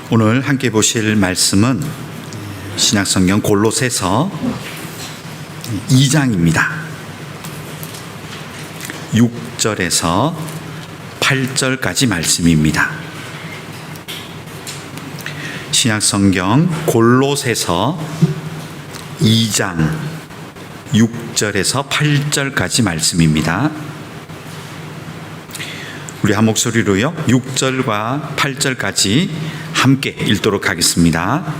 오늘 함께 보실 말씀은 신약성경 골로새서 2장입니다. 6절에서 8절까지 말씀입니다. 신약성경 골로새서 2장 6절에서 8절까지 말씀입니다. 우리 한 목소리로요 6절과 8절까지 함께 읽도록 하겠습니다.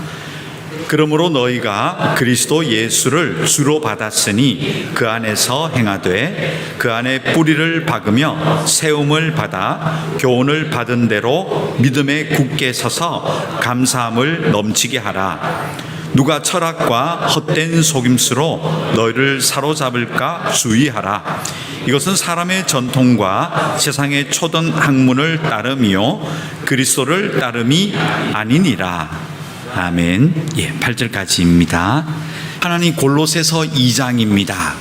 그러므로 너희가 그리스도 예수를 주로 받았으니 그 안에서 행하되 그 안에 뿌리를 박으며 세움을 받아 교훈을 받은 대로 믿음에 굳게 서서 감사함을 넘치게 하라. 누가 철학과 헛된 속임수로 너희를 사로잡을까 주의하라. 이것은 사람의 전통과 세상의 초등 학문을 따름이요 그리스도를 따름이 아니니라. 아멘. 8절까지입니다. 하나님 골로새서 2장입니다.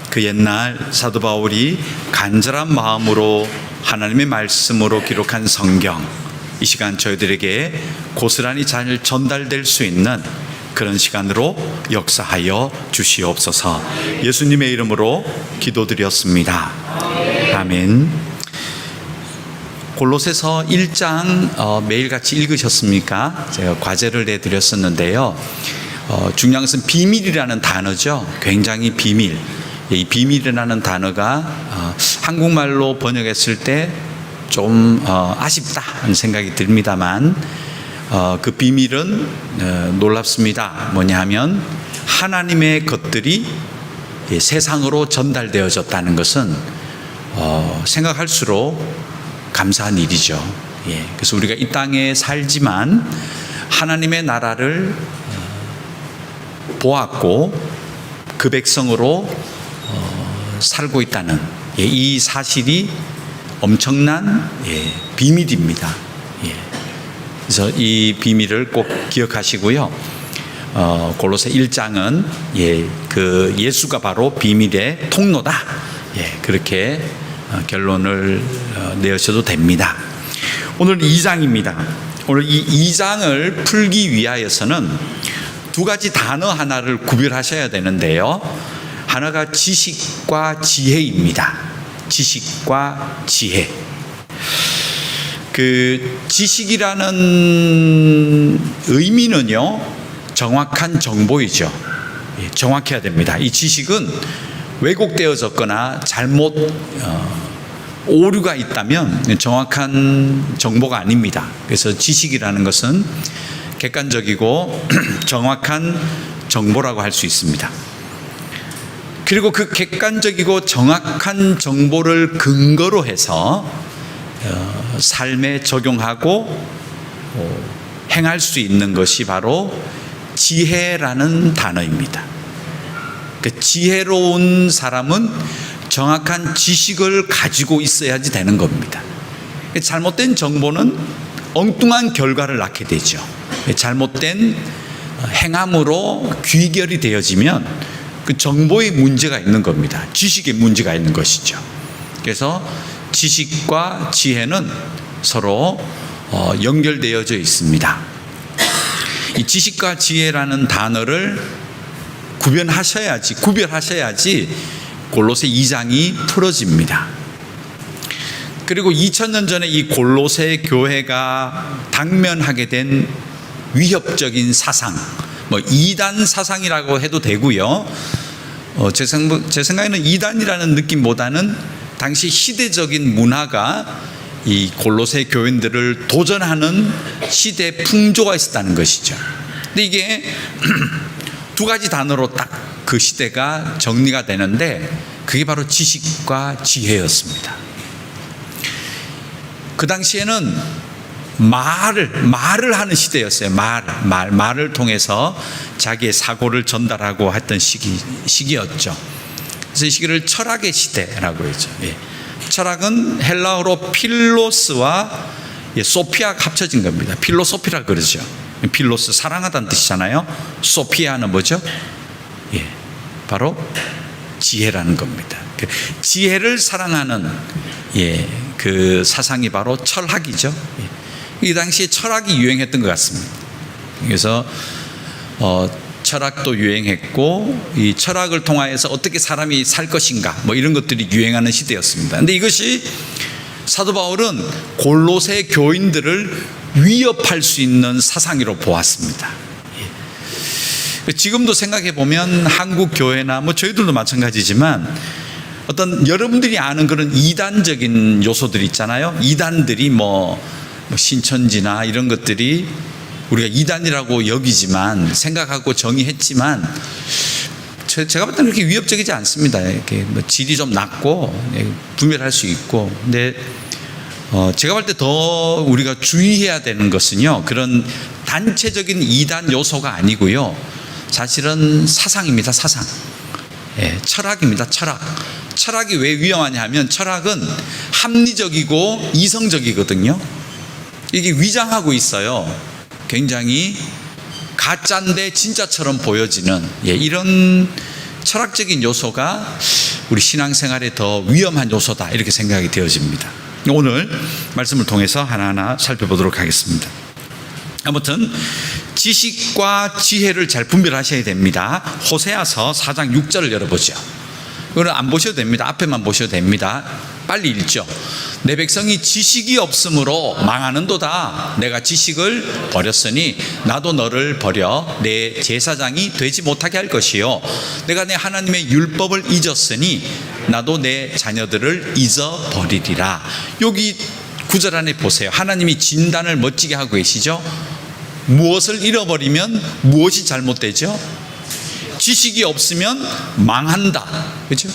그 옛날 사도 바울이 간절한 마음으로 하나님의 말씀으로 기록한 성경, 이 시간 저희들에게 고스란히 잘 전달될 수 있는 그런 시간으로 역사하여 주시옵소서. 예수님의 이름으로 기도드렸습니다. 아멘. 골로새서 1장 매일같이 읽으셨습니까? 제가 과제를 내드렸었는데요. 중요한 것은 비밀이라는 단어죠. 굉장히 비밀. 이 비밀이라는 단어가 한국말로 번역했을 때 좀 아쉽다 하는 생각이 듭니다만 그 비밀은 놀랍습니다. 뭐냐 하면 하나님의 것들이 세상으로 전달되어졌다는 것은 생각할수록 감사한 일이죠. 그래서 우리가 이 땅에 살지만 하나님의 나라를 보았고 그 백성으로 살고 있다는 이 사실이 엄청난 비밀입니다. 그래서 이 비밀을 꼭 기억하시고요. 골로새 1장은 그 예수가 바로 비밀의 통로다. 그렇게 결론을 내셔도 됩니다. 오늘 2장입니다. 오늘 이 2장을 풀기 위하여서는 두 가지 단어 하나를 구별하셔야 되는데요. 하나가 지식과 지혜입니다. 지식과 지혜. 그 지식이라는 의미는요, 정확한 정보이죠. 정확해야 됩니다. 이 지식은 왜곡되어졌거나 잘못 오류가 있다면 정확한 정보가 아닙니다. 그래서 지식이라는 것은 객관적이고 정확한 정보라고 할 수 있습니다. 그리고 그 객관적이고 정확한 정보를 근거로 해서 삶에 적용하고 행할 수 있는 것이 바로 지혜라는 단어입니다. 그 지혜로운 사람은 정확한 지식을 가지고 있어야지 되는 겁니다. 잘못된 정보는 엉뚱한 결과를 낳게 되죠. 잘못된 행함으로 귀결이 되어지면 그 정보에 문제가 있는 겁니다. 지식에 문제가 있는 것이죠. 그래서 지식과 지혜는 서로 연결되어져 있습니다. 이 지식과 지혜라는 단어를 구별하셔야지 골로새 2장이 풀어집니다. 그리고 2000년 전에 이 골로새 교회가 당면하게 된 위협적인 사상, 이단 사상이라고 해도 되고요. 제 생각에는 이단이라는 느낌보다는 당시 시대적인 문화가 이 골로새 교인들을 도전하는 시대 풍조가 있었다는 것이죠. 근데 이게 두 가지 단어로 딱 그 시대가 정리가 되는데 그게 바로 지식과 지혜였습니다. 그 당시에는 말을 하는 시대였어요. 말을 통해서 자기의 사고를 전달하고 했던 시기였죠. 그래서 이 시기를 철학의 시대라고 했죠. 철학은 헬라어로 필로스와 소피아가 합쳐진 겁니다. 필로소피라 그러죠. 필로스 사랑하다는 뜻이잖아요. 소피아는 뭐죠? 바로 지혜라는 겁니다. 지혜를 사랑하는 그 사상이 바로 철학이죠. 이 당시에 철학이 유행했던 것 같습니다. 그래서 철학도 유행했고 이 철학을 통하여서 어떻게 사람이 살 것인가 뭐 이런 것들이 유행하는 시대였습니다. 그런데 이것이 사도 바울은 골로새 교인들을 위협할 수 있는 사상으로 보았습니다. 지금도 생각해 보면 한국 교회나 뭐 저희들도 마찬가지지만 어떤 여러분들이 아는 그런 이단적인 요소들 있잖아요. 이단들이 뭐 신천지나 이런 것들이 우리가 이단이라고 여기지만 생각하고 정의했지만 제가 볼 때는 그렇게 위협적이지 않습니다. 이렇게 뭐 질이 좀 낮고 분별할 수 있고. 근데 제가 볼 때 더 우리가 주의해야 되는 것은요, 그런 단체적인 이단 요소가 아니고요, 사실은 사상입니다. 사상. 철학입니다. 철학이 왜 위험하냐 하면 철학은 합리적이고 이성적이거든요. 이게 위장하고 있어요. 굉장히 가짜인데 진짜처럼 보여지는 이런 철학적인 요소가 우리 신앙생활에 더 위험한 요소다, 이렇게 생각이 되어집니다. 오늘 말씀을 통해서 하나하나 살펴보도록 하겠습니다. 아무튼 지식과 지혜를 잘 분별하셔야 됩니다. 호세아서 4장 6절을 열어보죠. 이거는 안 보셔도 됩니다. 앞에만 보셔도 됩니다. 빨리 읽죠. 내 백성이 지식이 없으므로 망하는도다. 내가 지식을 버렸으니 나도 너를 버려 내 제사장이 되지 못하게 할 것이요, 내가 내 하나님의 율법을 잊었으니 나도 내 자녀들을 잊어버리리라. 여기 구절 안에 보세요. 하나님이 진단을 멋지게 하고 계시죠. 무엇을 잃어버리면 무엇이 잘못되죠? 지식이 없으면 망한다. 그렇죠?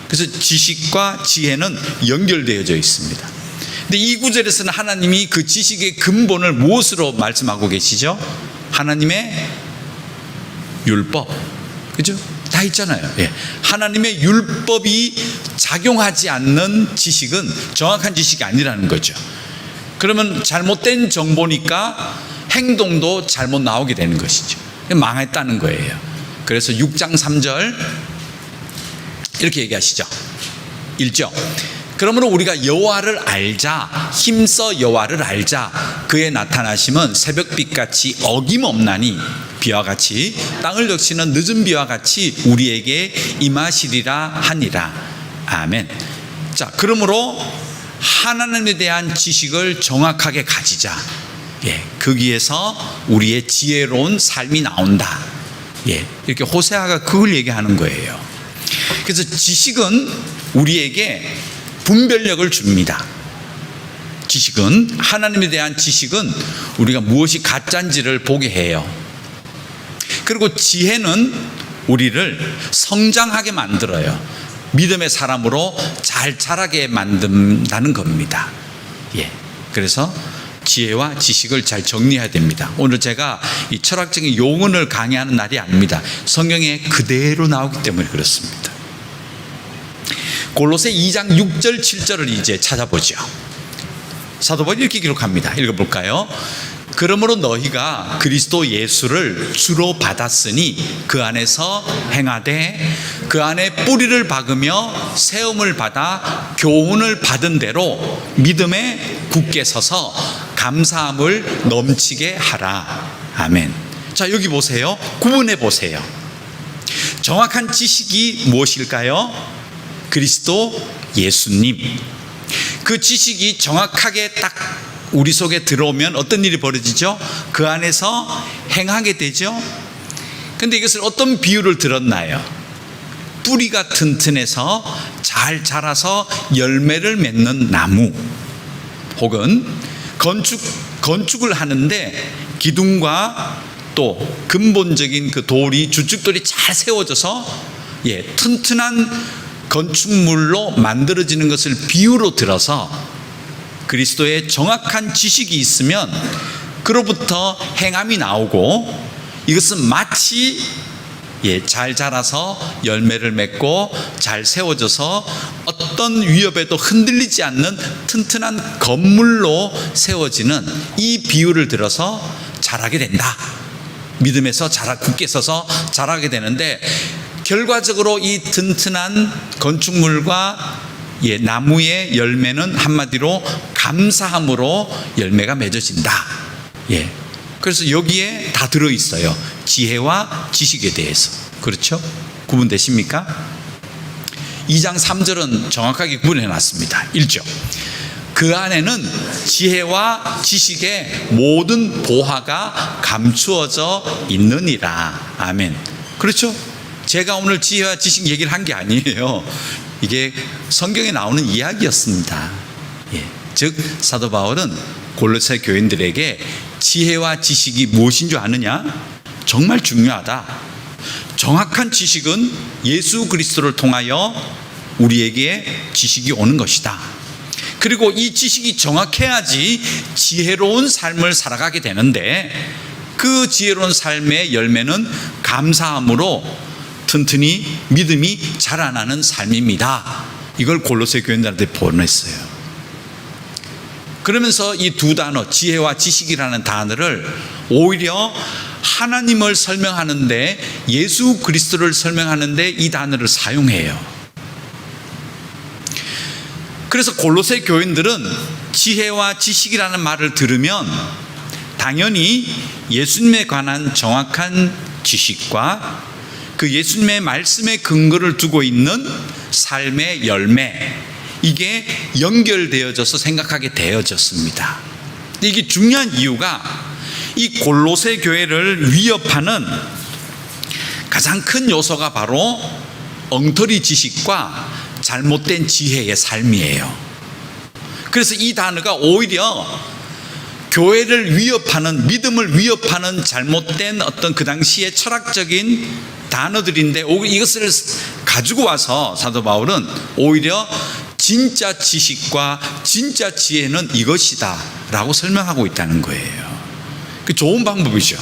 그래서 지식과 지혜는 연결되어져 있습니다. 근데 이 구절에서는 하나님이 그 지식의 근본을 무엇으로 말씀하고 계시죠? 하나님의 율법. 그죠? 다 있잖아요. 하나님의 율법이 작용하지 않는 지식은 정확한 지식이 아니라는 거죠. 그러면 잘못된 정보니까 행동도 잘못 나오게 되는 것이죠. 망했다는 거예요. 그래서 6장 3절 이렇게 얘기하시죠. 1절. 그러므로 우리가 여호와를 알자, 힘써 여호와를 알자. 그의 나타나심은 새벽빛같이 어김없나니 비와 같이 땅을 적시는 늦은 비와 같이 우리에게 임하시리라 하니라. 아멘. 자, 그러므로 하나님에 대한 지식을 정확하게 가지자. 거기에서 우리의 지혜로운 삶이 나온다. 이렇게 호세아가 그걸 얘기하는 거예요. 그래서 지식은 우리에게 분별력을 줍니다. 지식은, 하나님에 대한 지식은 우리가 무엇이 가짜인지를 보게 해요. 그리고 지혜는 우리를 성장하게 만들어요. 믿음의 사람으로 잘 자라게 만든다는 겁니다. 그래서 지혜와 지식을 잘 정리해야 됩니다. 오늘 제가 이 철학적인 용언을 강의하는 날이 아닙니다. 성경에 그대로 나오기 때문에 그렇습니다. 골로새 2장 6절 7절을 이제 찾아보죠. 사도 바울이 이렇게 기록합니다. 읽어볼까요? 그러므로 너희가 그리스도 예수를 주로 받았으니 그 안에서 행하되 그 안에 뿌리를 박으며 세움을 받아 교훈을 받은 대로 믿음에 굳게 서서 감사함을 넘치게 하라. 아멘. 자, 여기 보세요. 구분해 보세요. 정확한 지식이 무엇일까요? 그리스도 예수님. 그 지식이 정확하게 딱 우리 속에 들어오면 어떤 일이 벌어지죠? 그 안에서 행하게 되죠. 그런데 이것을 어떤 비유를 들었나요? 뿌리가 튼튼해서 잘 자라서 열매를 맺는 나무, 혹은 건축을 하는데 기둥과 또 근본적인 그 돌이, 주축돌이 잘 세워져서 튼튼한 건축물로 만들어지는 것을 비유로 들어서 그리스도의 정확한 지식이 있으면 그로부터 행함이 나오고, 이것은 마치 잘 자라서 열매를 맺고 잘 세워져서 어떤 위협에도 흔들리지 않는 튼튼한 건물로 세워지는 이 비유를 들어서 자라게 된다. 믿음에서 굳게 서서 자라게 되는데, 결과적으로 이 튼튼한 건축물과 나무의 열매는 한마디로 감사함으로 열매가 맺어진다. 예. 그래서 여기에 다 들어있어요. 지혜와 지식에 대해서. 그렇죠? 구분되십니까? 2장 3절은 정확하게 구분해 놨습니다. 1절. 그 안에는 지혜와 지식의 모든 보화가 감추어져 있느니라. 아멘. 그렇죠? 제가 오늘 지혜와 지식 얘기를 한 게 아니에요. 이게 성경에 나오는 이야기였습니다. 예. 즉 사도 바울은 골로새 교인들에게 지혜와 지식이 무엇인 줄 아느냐? 정말 중요하다. 정확한 지식은 예수 그리스도를 통하여 우리에게 지식이 오는 것이다. 그리고 이 지식이 정확해야지 지혜로운 삶을 살아가게 되는데, 그 지혜로운 삶의 열매는 감사함으로 튼튼히 믿음이 자라나는 삶입니다. 이걸 골로새 교인들한테 보냈어요. 그러면서 이 두 단어, 지혜와 지식이라는 단어를 오히려 하나님을 설명하는데, 예수 그리스도를 설명하는데 이 단어를 사용해요. 그래서 골로새 교인들은 지혜와 지식이라는 말을 들으면 당연히 예수님에 관한 정확한 지식과 그 예수님의 말씀에 근거를 두고 있는 삶의 열매, 이게 연결되어져서 생각하게 되어졌습니다. 이게 중요한 이유가 이 골로새 교회를 위협하는 가장 큰 요소가 바로 엉터리 지식과 잘못된 지혜의 삶이에요. 그래서 이 단어가 오히려 교회를 위협하는, 믿음을 위협하는 잘못된 어떤 그 당시의 철학적인 단어들인데, 이것을 가지고 와서 사도 바울은 오히려 진짜 지식과 진짜 지혜는 이것이다 라고 설명하고 있다는 거예요. 그 좋은 방법이죠.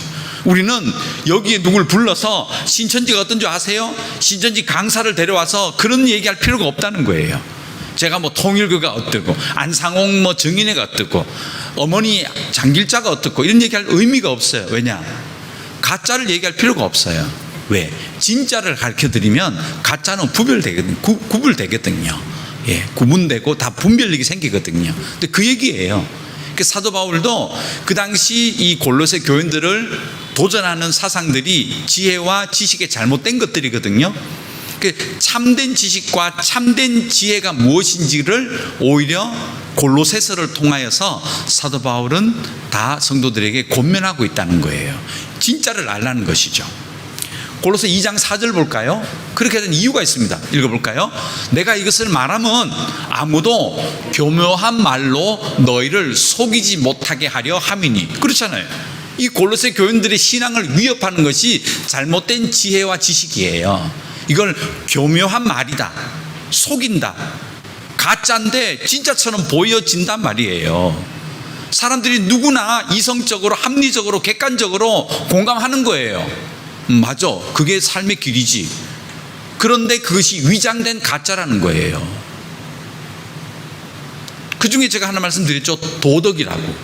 우리는 여기에 누굴 불러서 신천지가 어떤 줄 아세요? 신천지 강사를 데려와서 그런 얘기할 필요가 없다는 거예요. 제가 뭐 통일교가 어떻고, 안상홍 뭐 정인회가 어떻고, 어머니 장길자가 어떻고, 이런 얘기할 의미가 없어요. 왜냐? 가짜를 얘기할 필요가 없어요. 왜? 진짜를 가르쳐 드리면 가짜는 구분되거든요. 예, 구분되고 다 분별력이 생기거든요. 근데 그 얘기예요. 사도 바울도 그 당시 이 골로새 교인들을 도전하는 사상들이 지혜와 지식의 잘못된 것들이거든요. 참된 지식과 참된 지혜가 무엇인지를 오히려 골로새서를 통하여서 사도 바울은 다 성도들에게 권면하고 있다는 거예요. 진짜를 알라는 것이죠. 골로새 2장 4절 볼까요? 그렇게 된 이유가 있습니다. 읽어볼까요? 내가 이것을 말하면 아무도 교묘한 말로 너희를 속이지 못하게 하려 함이니. 그렇잖아요. 이 골로새 교인들의 신앙을 위협하는 것이 잘못된 지혜와 지식이에요. 이걸 교묘한 말이다, 속인다, 가짜인데 진짜처럼 보여진단 말이에요. 사람들이 누구나 이성적으로, 합리적으로, 객관적으로 공감하는 거예요. 맞아, 그게 삶의 길이지. 그런데 그것이 위장된 가짜라는 거예요. 그 중에 제가 하나 말씀드렸죠. 도덕이라고.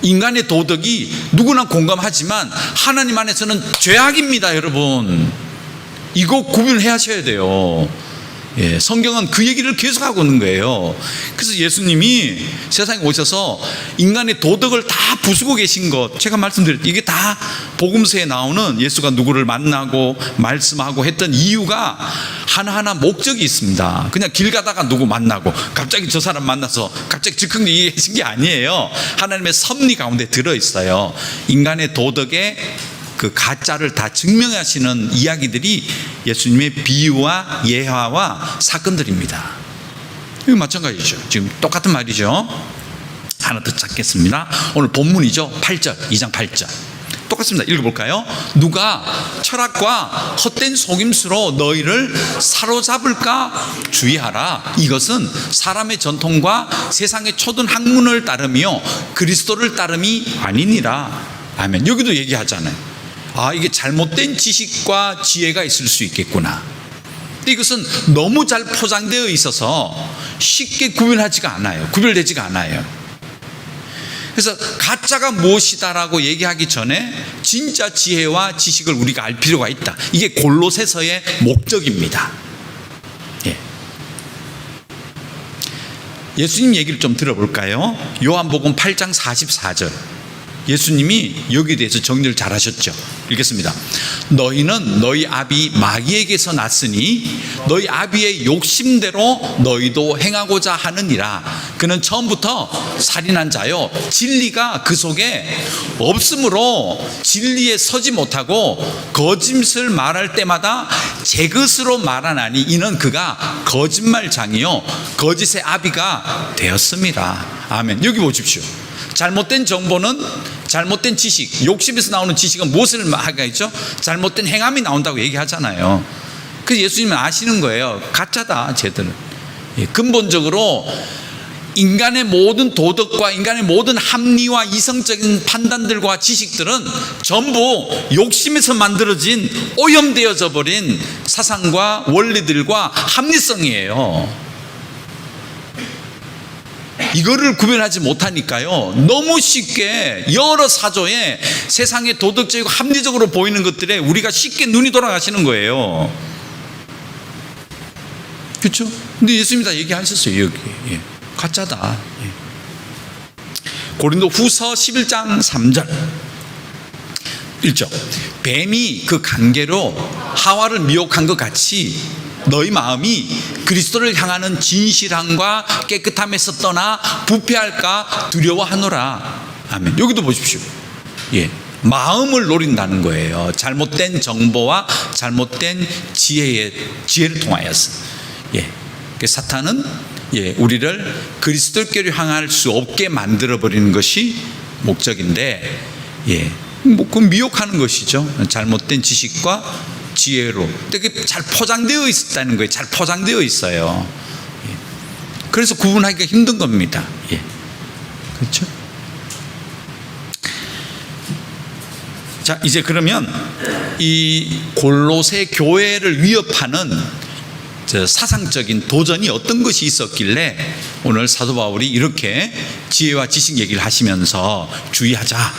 인간의 도덕이 누구나 공감하지만 하나님 안에서는 죄악입니다, 여러분. 이거 구분해야 하셔야 돼요. 예, 성경은 그 얘기를 계속하고 있는 거예요. 그래서 예수님이 세상에 오셔서 인간의 도덕을 다 부수고 계신 것, 제가 말씀드렸죠. 이게 다 복음서에 나오는 예수가 누구를 만나고 말씀하고 했던 이유가 하나하나 목적이 있습니다. 그냥 길 가다가 누구 만나고 갑자기 저 사람 만나서 갑자기 즉흥 얘기하신 게 아니에요. 하나님의 섭리 가운데 들어있어요. 인간의 도덕에 그 가짜를 다 증명하시는 이야기들이 예수님의 비유와 예화와 사건들입니다. 이거 마찬가지죠. 지금 똑같은 말이죠. 하나 더 찾겠습니다. 오늘 본문이죠. 8절, 2장 8절. 똑같습니다. 읽어볼까요? 누가 철학과 헛된 속임수로 너희를 사로잡을까 주의하라. 이것은 사람의 전통과 세상의 초든 학문을 따르며 그리스도를 따름이 아니니라. 아멘. 여기도 얘기하잖아요. 아, 이게 잘못된 지식과 지혜가 있을 수 있겠구나. 근데 이것은 너무 잘 포장되어 있어서 쉽게 구별되지가 않아요. 그래서 가짜가 무엇이다라고 얘기하기 전에 진짜 지혜와 지식을 우리가 알 필요가 있다. 이게 골로새서의 목적입니다. 예. 예수님 얘기를 좀 들어볼까요? 요한복음 8장 44절. 예수님이 여기에 대해서 정리를 잘 하셨죠. 읽겠습니다. 너희는 너희 아비 마귀에게서 났으니 너희 아비의 욕심대로 너희도 행하고자 하느니라. 그는 처음부터 살인한 자요 진리가 그 속에 없으므로 진리에 서지 못하고 거짓을 말할 때마다 제 것으로 말하나니 이는 그가 거짓말장이요 거짓의 아비가 되었습니다. 아멘. 여기 보십시오. 잘못된 정보는 잘못된 지식, 욕심에서 나오는 지식은 무엇을 하겠죠? 잘못된 행함이 나온다고 얘기하잖아요. 그래서 예수님은 아시는 거예요. 가짜다 쟤들은. 근본적으로 인간의 모든 도덕과 인간의 모든 합리와 이성적인 판단들과 지식들은 전부 욕심에서 만들어진 오염되어져 버린 사상과 원리들과 합리성이에요. 이거를 구별하지 못하니까요, 너무 쉽게 여러 사조에 세상의 도덕적이고 합리적으로 보이는 것들에 우리가 쉽게 눈이 돌아가시는 거예요. 그렇죠? 근데 예수님이 다 얘기하셨어요. 여기 가짜다. 고린도 후서 11장 3절 1절. 뱀이 그 관계로 하와를 미혹한 것 같이 너희 마음이 그리스도를 향하는 진실함과 깨끗함에서 떠나 부패할까 두려워하노라. 아멘. 여기도 보십시오. 마음을 노린다는 거예요. 잘못된 정보와 잘못된 지혜를 통하여서. 사탄은 우리를 그리스도께로 향할 수 없게 만들어 버리는 것이 목적인데, 그건 미혹하는 것이죠. 잘못된 지식과 지혜로. 근데 그게 잘 포장되어 있다는 거예요. 잘 포장되어 있어요. 그래서 구분하기가 힘든 겁니다. 그렇죠? 자, 이제 그러면 이 골로새 교회를 위협하는 사상적인 도전이 어떤 것이 있었길래 오늘 사도 바울이 이렇게 지혜와 지식 얘기를 하시면서 주의하자,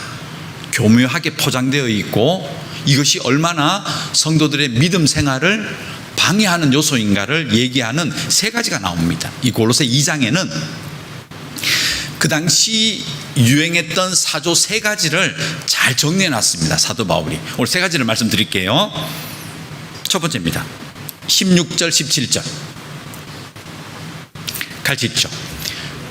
교묘하게 포장되어 있고 이것이 얼마나 성도들의 믿음 생활을 방해하는 요소인가를 얘기하는 세 가지가 나옵니다. 이 골로새 2장에는 그 당시 유행했던 사조 세 가지를 잘 정리해 놨습니다. 사도 바울이. 오늘 세 가지를 말씀드릴게요. 첫 번째입니다. 16절 17절 같이 읽죠.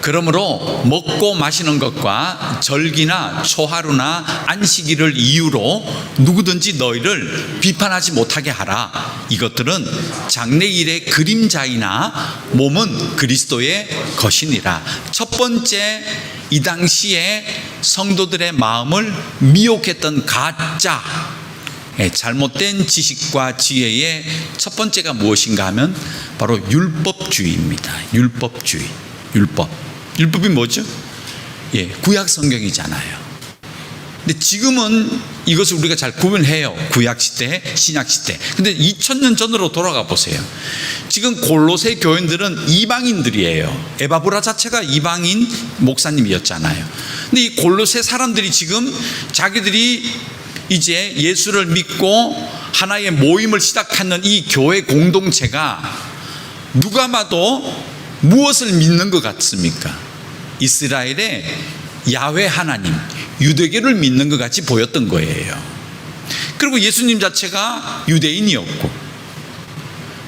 그러므로 먹고 마시는 것과 절기나 초하루나 안식일을 이유로 누구든지 너희를 비판하지 못하게 하라. 이것들은 장래일의 그림자이나 몸은 그리스도의 것이니라. 첫 번째, 이 당시에 성도들의 마음을 미혹했던 가짜 잘못된 지식과 지혜의 첫 번째가 무엇인가 하면 바로 율법주의입니다. 율법주의. 율법이 뭐죠? 구약 성경이잖아요. 근데 지금은 이것을 우리가 잘 구분해요. 구약 시대, 신약 시대. 근데 2000년 전으로 돌아가 보세요. 지금 골로새 교인들은 이방인들이에요. 에바브라 자체가 이방인 목사님이었잖아요. 근데 이 골로새 사람들이 지금 자기들이 이제 예수를 믿고 하나의 모임을 시작하는 이 교회 공동체가 누가 봐도 무엇을 믿는 것 같습니까? 이스라엘의 야훼 하나님, 유대교를 믿는 것 같이 보였던 거예요. 그리고 예수님 자체가 유대인이었고,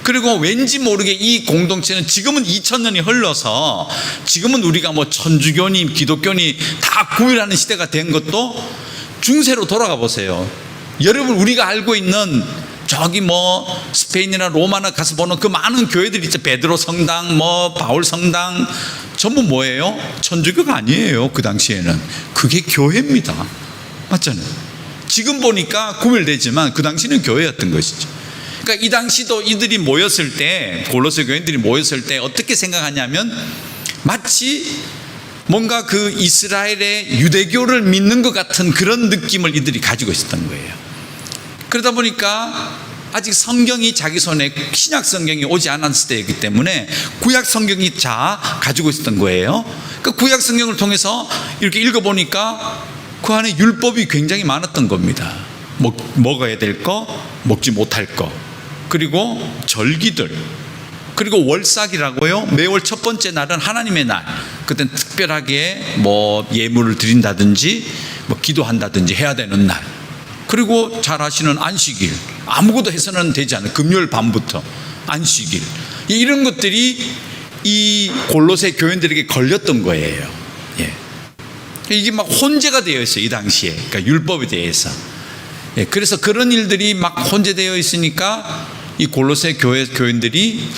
그리고 왠지 모르게 이 공동체는 지금은 2000년이 흘러서 지금은 우리가 뭐 천주교니 기독교니 다 구별하는 시대가 된 것도 중세로 돌아가 보세요. 여러분, 우리가 알고 있는 저기 뭐 스페인이나 로마나 가서 보는 그 많은 교회들 있죠. 베드로 성당, 뭐 바울 성당, 전부 뭐예요? 천주교가 아니에요. 그 당시에는 그게 교회입니다. 맞잖아요. 지금 보니까 구별되지만 그 당시는 교회였던 것이죠. 그러니까 이 당시도 이들이 모였을 때, 골로새 교인들이 모였을 때 어떻게 생각하냐면 마치 뭔가 그 이스라엘의 유대교를 믿는 것 같은 그런 느낌을 이들이 가지고 있었던 거예요. 그러다 보니까 아직 성경이 자기 손에 신약 성경이 오지 않았을 때이기 때문에 구약 성경이 가지고 있었던 거예요. 그 구약 성경을 통해서 이렇게 읽어보니까 그 안에 율법이 굉장히 많았던 겁니다. 먹어야 될 거, 먹지 못할 거, 그리고 절기들, 그리고 월삭이라고요. 매월 첫 번째 날은 하나님의 날. 그땐 특별하게 뭐 예물을 드린다든지 뭐 기도한다든지 해야 되는 날. 그리고 잘 아시는 안식일. 아무것도 해서는 되지 않아요. 금요일 밤부터 안식일. 이런 것들이 이 골로새 교인들에게 걸렸던 거예요. 예. 이게 막 혼재가 되어 있어요. 이 당시에. 그러니까 율법에 대해서. 예. 그래서 그런 일들이 막 혼재되어 있으니까 이 골로새 교회 교인들이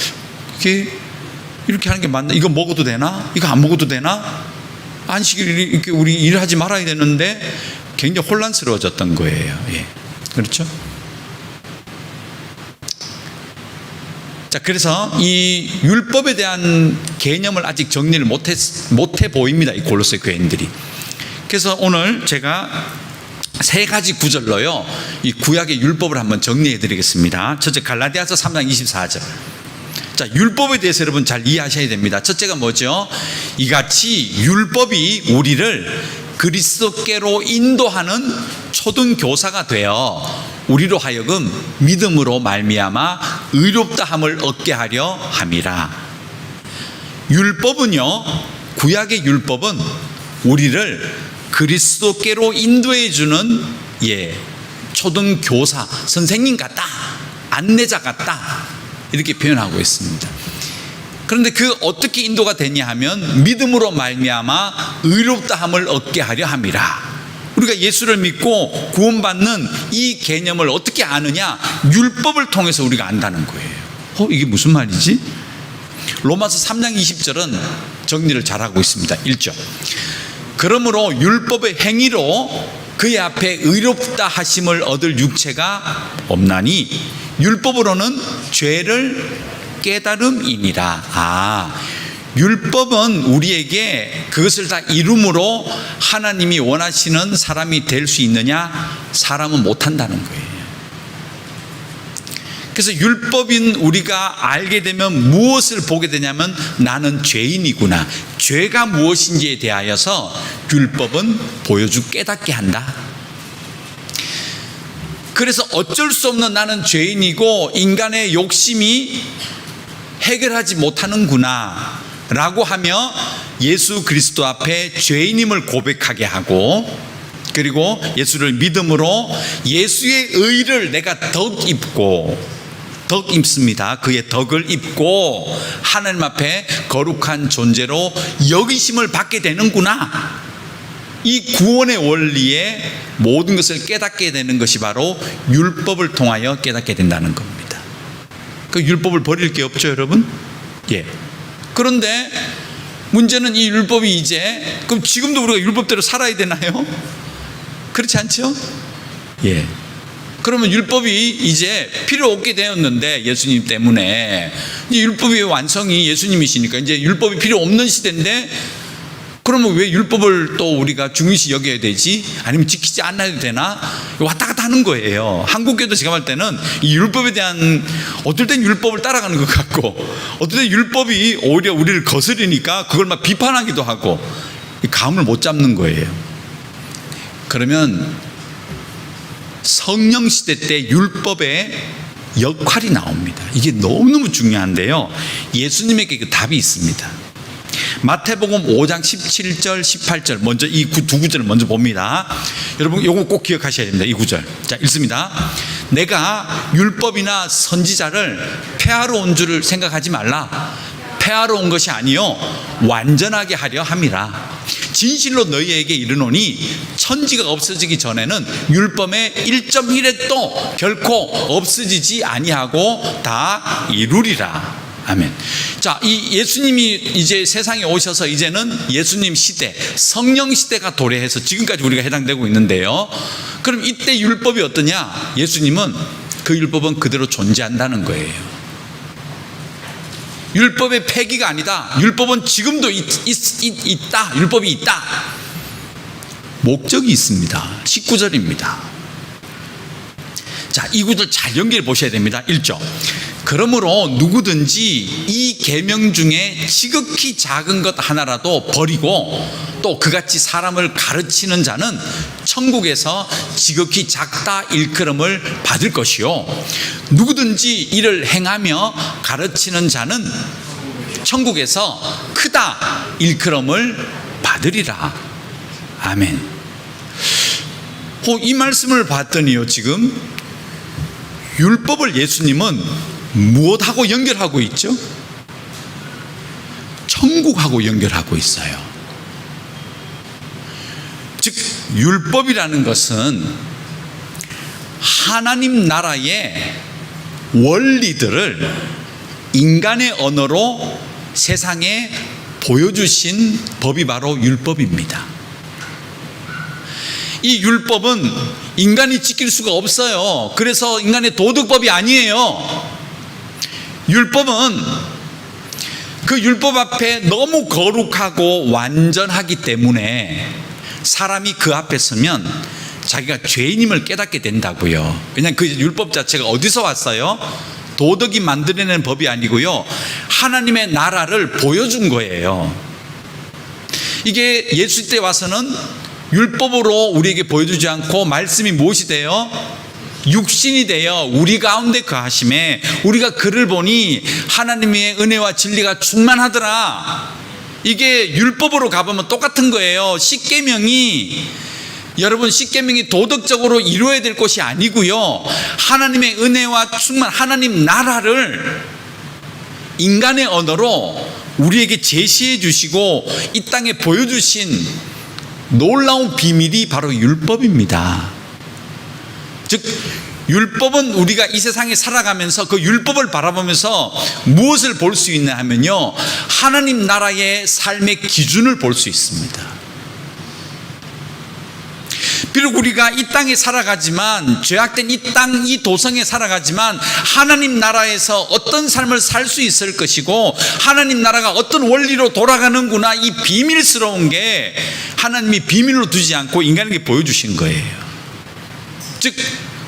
이렇게 하는 게 맞나? 이거 먹어도 되나? 이거 안 먹어도 되나? 안식일 이렇게 우리 일하지 말아야 되는데 굉장히 혼란스러워졌던 거예요. 예. 그렇죠? 자, 그래서 이 율법에 대한 개념을 아직 정리를 못해 보입니다. 이 골로새 교인들이. 그래서 오늘 제가 세 가지 구절로요, 이 구약의 율법을 한번 정리해 드리겠습니다. 첫째, 갈라디아서 3장 24절. 자, 율법에 대해서 여러분 잘 이해하셔야 됩니다. 첫째가 뭐죠? 이같이 율법이 우리를 그리스도께로 인도하는 초등교사가 되어 우리로 하여금 믿음으로 말미암아 의롭다함을 얻게 하려 함이라. 율법은요, 구약의 율법은 우리를 그리스도께로 인도해 주는 초등교사, 선생님 같다, 안내자 같다, 이렇게 표현하고 있습니다. 그런데 그 어떻게 인도가 되냐 하면 믿음으로 말미암아 의롭다함을 얻게 하려 함이라. 우리가 예수를 믿고 구원받는 이 개념을 어떻게 아느냐? 율법을 통해서 우리가 안다는 거예요. 이게 무슨 말이지? 로마서 3장 20절은 정리를 잘하고 있습니다. 1절. 그러므로 율법의 행위로 그의 앞에 의롭다 하심을 얻을 육체가 없나니 율법으로는 죄를 깨달음이니라. 율법은 우리에게 그것을 다 이룸으로 하나님이 원하시는 사람이 될 수 있느냐? 사람은 못한다는 거예요. 그래서 율법인 우리가 알게 되면 무엇을 보게 되냐면 나는 죄인이구나, 죄가 무엇인지에 대하여서 율법은 깨닫게 한다. 그래서 어쩔 수 없는 나는 죄인이고 인간의 욕심이 해결하지 못하는구나 라고 하며 예수 그리스도 앞에 죄인임을 고백하게 하고, 그리고 예수를 믿음으로 예수의 의를 내가 덕 입습니다. 그의 덕을 입고 하나님 앞에 거룩한 존재로 여기심을 받게 되는구나. 이 구원의 원리에 모든 것을 깨닫게 되는 것이 바로 율법을 통하여 깨닫게 된다는 겁니다. 그 율법을 버릴 게 없죠, 여러분? 예. 그런데 문제는 이 율법이 이제, 그럼 지금도 우리가 율법대로 살아야 되나요? 그렇지 않죠? 예. 그러면 율법이 이제 필요 없게 되었는데, 예수님 때문에 이제 율법의 완성이 예수님이시니까 이제 율법이 필요 없는 시대인데, 그러면 왜 율법을 또 우리가 중요시 여겨야 되지? 아니면 지키지 않아도 되나? 왔다 갔다 하는 거예요. 한국교도 제가 볼 때는 이 율법에 대한, 어떨 땐 율법을 따라가는 것 같고, 어떨 땐 율법이 오히려 우리를 거스르니까 그걸 막 비판하기도 하고, 감을 못 잡는 거예요. 그러면 성령 시대 때 율법의 역할이 나옵니다. 이게 너무너무 중요한데요, 예수님에게 그 답이 있습니다. 마태복음 5장 17절 18절, 먼저 이 두 구절을 먼저 봅니다. 여러분 이거 꼭 기억하셔야 됩니다. 이 구절. 자, 읽습니다. 내가 율법이나 선지자를 폐하러 온 줄을 생각하지 말라. 폐하러 온 것이 아니요 완전하게 하려 함이라. 진실로 너희에게 이르노니 천지가 없어지기 전에는 율법의 1.1획도 결코 없어지지 아니하고 다 이루리라. 아멘. 자, 이 예수님이 이제 세상에 오셔서 이제는 예수님 시대, 성령 시대가 도래해서 지금까지 우리가 해당되고 있는데요. 그럼 이때 율법이 어떠냐? 예수님은 그 율법은 그대로 존재한다는 거예요. 율법의 폐기가 아니다. 율법은 지금도 있다. 율법이 있다. 목적이 있습니다. 19절입니다. 자, 이 구절 잘 연결해 보셔야 됩니다. 1절. 그러므로 누구든지 이 계명 중에 지극히 작은 것 하나라도 버리고 또 그같이 사람을 가르치는 자는 천국에서 지극히 작다 일컬음을 받을 것이요 누구든지 이를 행하며 가르치는 자는 천국에서 크다 일컬음을 받으리라. 아멘. 이 말씀을 봤더니요, 지금 율법을 예수님은 무엇하고 연결하고 있죠? 천국하고 연결하고 있어요. 즉 율법이라는 것은 하나님 나라의 원리들을 인간의 언어로 세상에 보여주신 법이 바로 율법입니다. 이 율법은 인간이 지킬 수가 없어요. 그래서 인간의 도덕법이 아니에요. 율법은 그 율법 앞에 너무 거룩하고 완전하기 때문에 사람이 그 앞에 서면 자기가 죄인임을 깨닫게 된다고요. 왜냐하면 그 율법 자체가 어디서 왔어요? 도덕이 만들어낸 법이 아니고요, 하나님의 나라를 보여준 거예요. 이게 예수 때 와서는 율법으로 우리에게 보여주지 않고 말씀이 무엇이 돼요? 육신이 되어 우리 가운데 거하심에 우리가 그를 보니 하나님의 은혜와 진리가 충만하더라. 이게 율법으로 가보면 똑같은 거예요. 십계명이, 여러분, 십계명이 도덕적으로 이루어야 될 것이 아니고요, 하나님의 은혜와 충만 하나님 나라를 인간의 언어로 우리에게 제시해 주시고 이 땅에 보여주신 놀라운 비밀이 바로 율법입니다. 즉 율법은 우리가 이 세상에 살아가면서 그 율법을 바라보면서 무엇을 볼 수 있냐 하면요, 하나님 나라의 삶의 기준을 볼 수 있습니다. 비록 우리가 이 땅에 살아가지만, 죄악된 이 땅, 이 도성에 살아가지만 하나님 나라에서 어떤 삶을 살 수 있을 것이고 하나님 나라가 어떤 원리로 돌아가는구나, 이 비밀스러운 게 하나님이 비밀로 두지 않고 인간에게 보여주신 거예요. 즉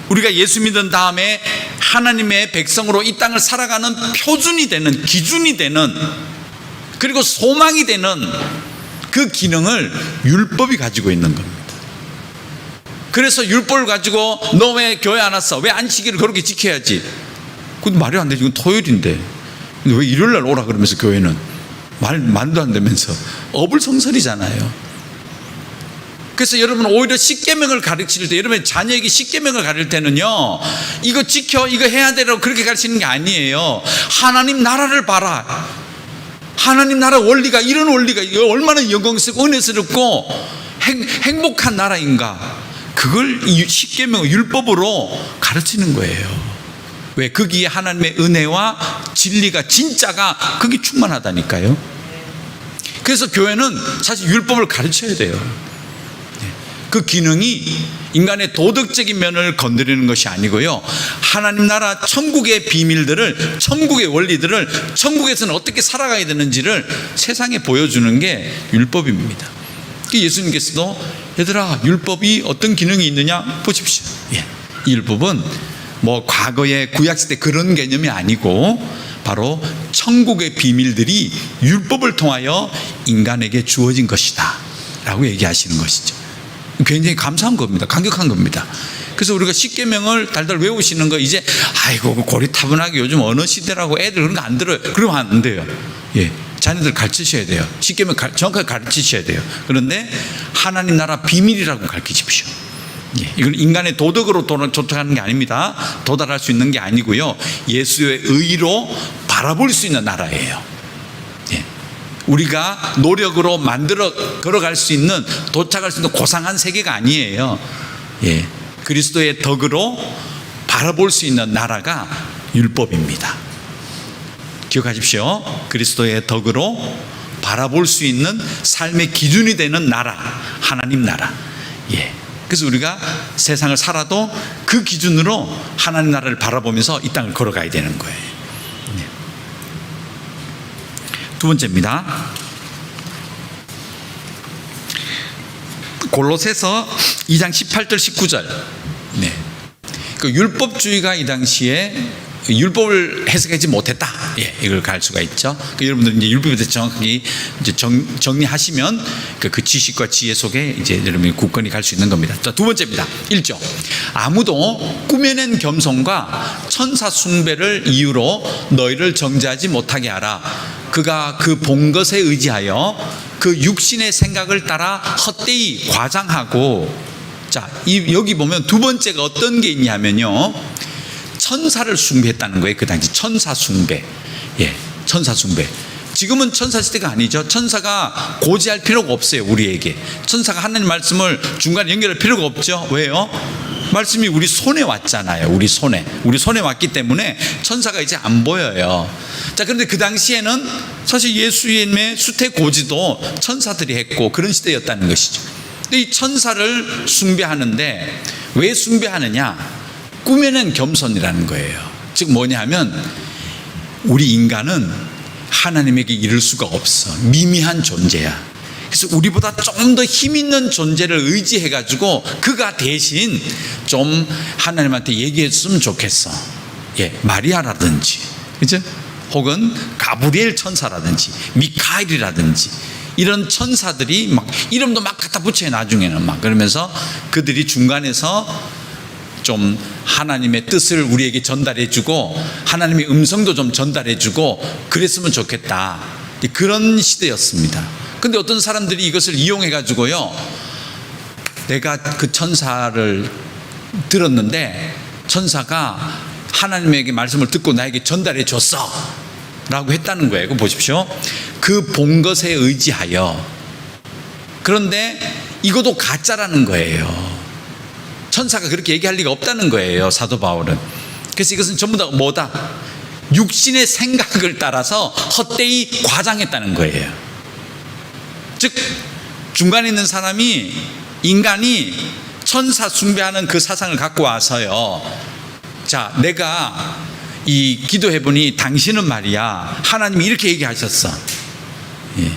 우리가 예수 믿은 다음에 하나님의 백성으로 이 땅을 살아가는 표준이 되는, 기준이 되는, 그리고 소망이 되는 그 기능을 율법이 가지고 있는 겁니다. 그래서 율법을 가지고 너 왜 교회 안 왔어? 왜 안식일을 그렇게 지켜야지? 그건 말이 안 되지. 이건 토요일인데 왜 일요일날 오라 그러면서 교회는 말도 안 되면서 어불성설이잖아요. 그래서 여러분, 오히려 십계명을 가르칠 때, 여러분 자녀에게 십계명을 가르칠 때는요, 이거 지켜, 이거 해야 되라고 그렇게 가르치는 게 아니에요. 하나님 나라를 봐라. 하나님 나라 원리가, 이런 원리가 얼마나 영광스럽고 은혜스럽고 행복한 나라인가, 그걸 이 십계명 율법으로 가르치는 거예요. 왜? 거기에 하나님의 은혜와 진리가, 진짜가 그게 충만하다니까요. 그래서 교회는 사실 율법을 가르쳐야 돼요. 그 기능이 인간의 도덕적인 면을 건드리는 것이 아니고요, 하나님 나라 천국의 비밀들을, 천국의 원리들을, 천국에서는 어떻게 살아가야 되는지를 세상에 보여주는 게 율법입니다. 예수님께서도 얘들아, 율법이 어떤 기능이 있느냐 보십시오. 이 율법은 뭐 과거의 구약시대 그런 개념이 아니고 바로 천국의 비밀들이 율법을 통하여 인간에게 주어진 것이다 라고 얘기하시는 것이죠. 굉장히 감사한 겁니다. 감격한 겁니다. 그래서 우리가 십계명을 달달 외우시는 거, 이제 아이고 고리타분하게 요즘 어느 시대라고 애들 그런 거 안 들어요. 그러면 안 돼요. 자녀들 가르치셔야 돼요. 십계명 정확하게 가르치셔야 돼요. 그런데 하나님 나라 비밀이라고 가르치십시오. 이건 인간의 도덕으로 도달하는 게 아닙니다. 도달할 수 있는 게 아니고요, 예수의 의로 바라볼 수 있는 나라예요. 우리가 노력으로 만들어 걸어갈 수 있는, 도착할 수 있는 고상한 세계가 아니에요. 그리스도의 덕으로 바라볼 수 있는 나라가 율법입니다. 기억하십시오. 그리스도의 덕으로 바라볼 수 있는 삶의 기준이 되는 나라, 하나님 나라. 그래서 우리가 세상을 살아도 그 기준으로 하나님 나라를 바라보면서 이 땅을 걸어가야 되는 거예요. 두 번째입니다. 골로새서 2장 18절 19절. 그 율법주의가 이 당시에 율법을 해석하지 못했다. 예, 이걸 갈 수가 있죠. 여러분들 이제 율법에 대해서 정확하게 이제 정리하시면 그 지식과 지혜 속에 이제 여러분이 굳건히 갈 수 있는 겁니다. 자, 두 번째입니다. 1조. 아무도 꾸며낸 겸손과 천사 숭배를 이유로 너희를 정죄하지 못하게 하라. 그가 그 본 것에 의지하여 그 육신의 생각을 따라 헛되이 과장하고, 자, 여기 보면 두 번째가 어떤 게 있냐면요, 천사를 숭배했다는 거예요. 그 당시 천사 숭배. 예, 천사 숭배. 지금은 천사 시대가 아니죠. 천사가 고지할 필요가 없어요, 우리에게. 천사가 하나님 말씀을 중간에 연결할 필요가 없죠. 왜요? 말씀이 우리 손에 왔잖아요. 우리 손에 왔기 때문에 천사가 이제 안 보여요. 자, 그런데 그 당시에는 사실 예수님의 수태 고지도 천사들이 했고 그런 시대였다는 것이죠. 근데 이 천사를 숭배하는데 왜 숭배하느냐? 꾸며낸 겸손이라는 거예요. 즉 뭐냐면 우리 인간은 하나님에게 이를 수가 없어. 미미한 존재야. 그래서 우리보다 좀 더 힘 있는 존재를 의지해 가지고 그가 대신 좀 하나님한테 얘기해 줬으면 좋겠어. 예, 마리아라든지, 그죠? 혹은 가브리엘 천사라든지 미카엘이라든지 이런 천사들이 막 이름도 막 갖다 붙여요. 나중에는 막 그러면서 그들이 중간에서 좀 하나님의 뜻을 우리에게 전달해 주고 하나님의 음성도 좀 전달해 주고 그랬으면 좋겠다. 그런 시대였습니다. 근데 어떤 사람들이 이것을 이용해 가지고요, 내가 그 천사를 들었는데 천사가 하나님에게 말씀을 듣고 나에게 전달해 줬어 라고 했다는 거예요. 그거 보십시오. 그 본 것에 의지하여. 그런데 이것도 가짜라는 거예요. 천사가 그렇게 얘기할 리가 없다는 거예요, 사도 바울은. 그래서 이것은 전부 다 뭐다? 육신의 생각을 따라서 헛되이 과장했다는 거예요. 즉 중간에 있는 사람이, 인간이 천사 숭배하는 그 사상을 갖고 와서요, 자, 내가 이 기도해 보니 당신은 말이야 하나님이 이렇게 얘기하셨어. 예.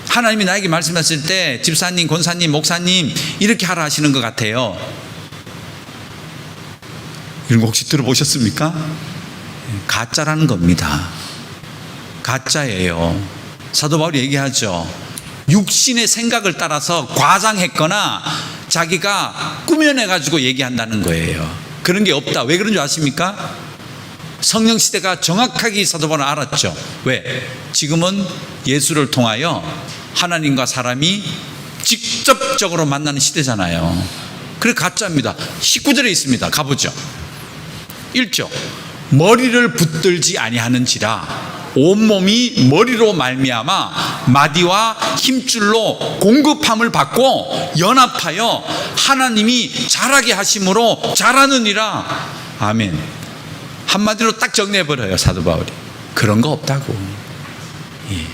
하나님이 나에게 말씀하실 때 집사님, 권사님, 목사님 이렇게 하라 하시는 것 같아요. 이런 거 혹시 들어보셨습니까? 가짜라는 겁니다. 가짜예요. 사도 바울이 얘기하죠. 육신의 생각을 따라서 과장했거나 자기가 꾸며내가지고 얘기한다는 거예요. 그런 게 없다. 왜 그런 줄 아십니까? 성령 시대가 정확하게 사도 바울은 알았죠. 왜? 지금은 예수를 통하여 하나님과 사람이 직접적으로 만나는 시대잖아요. 그래 가짜입니다. 19절에 있습니다. 가보죠. 1조. 머리를 붙들지 아니하는지라 온몸이 머리로 말미암아 마디와 힘줄로 공급함을 받고 연합하여 하나님이 자라게 하심으로 자라느니라. 아멘. 한마디로 딱 정리해버려요, 사도 바울이. 그런 거 없다고. 예.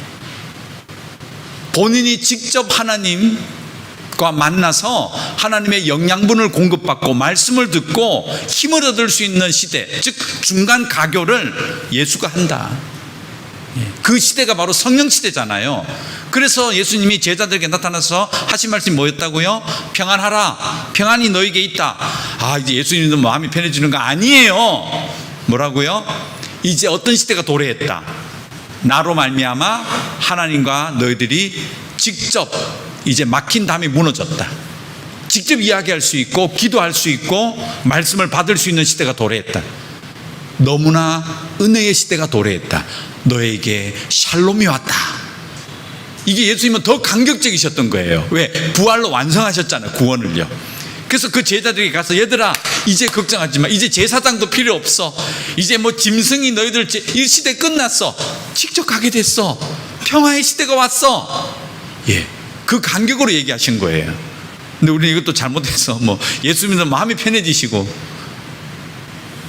본인이 직접 하나님과 만나서 하나님의 영양분을 공급받고 말씀을 듣고 힘을 얻을 수 있는 시대, 즉 중간 가교를 예수가 한다. 그 시대가 바로 성령 시대잖아요. 그래서 예수님이 제자들에게 나타나서 하신 말씀이 뭐였다고요? 평안하라. 평안이 너에게 있다. 아, 이제 예수님도 마음이 편해지는 거 아니에요. 뭐라고요? 이제 어떤 시대가 도래했다. 나로 말미암아 하나님과 너희들이 직접 이제 막힌 담이 무너졌다. 직접 이야기할 수 있고 기도할 수 있고 말씀을 받을 수 있는 시대가 도래했다. 너무나 은혜의 시대가 도래했다. 너에게 샬롬이 왔다. 이게 예수님은 더 감격적이셨던 거예요. 왜? 부활로 완성하셨잖아요, 구원을요. 그래서 그 제자들이 가서 얘들아 이제 걱정하지 마. 이제 제사장도 필요 없어. 이제 뭐 짐승이 너희들 이 시대 끝났어. 직접 가게 됐어. 평화의 시대가 왔어. 예, 그 간격으로 얘기하신 거예요. 근데 우리는 이것도 잘못해서 뭐 예수님은 마음이 편해지시고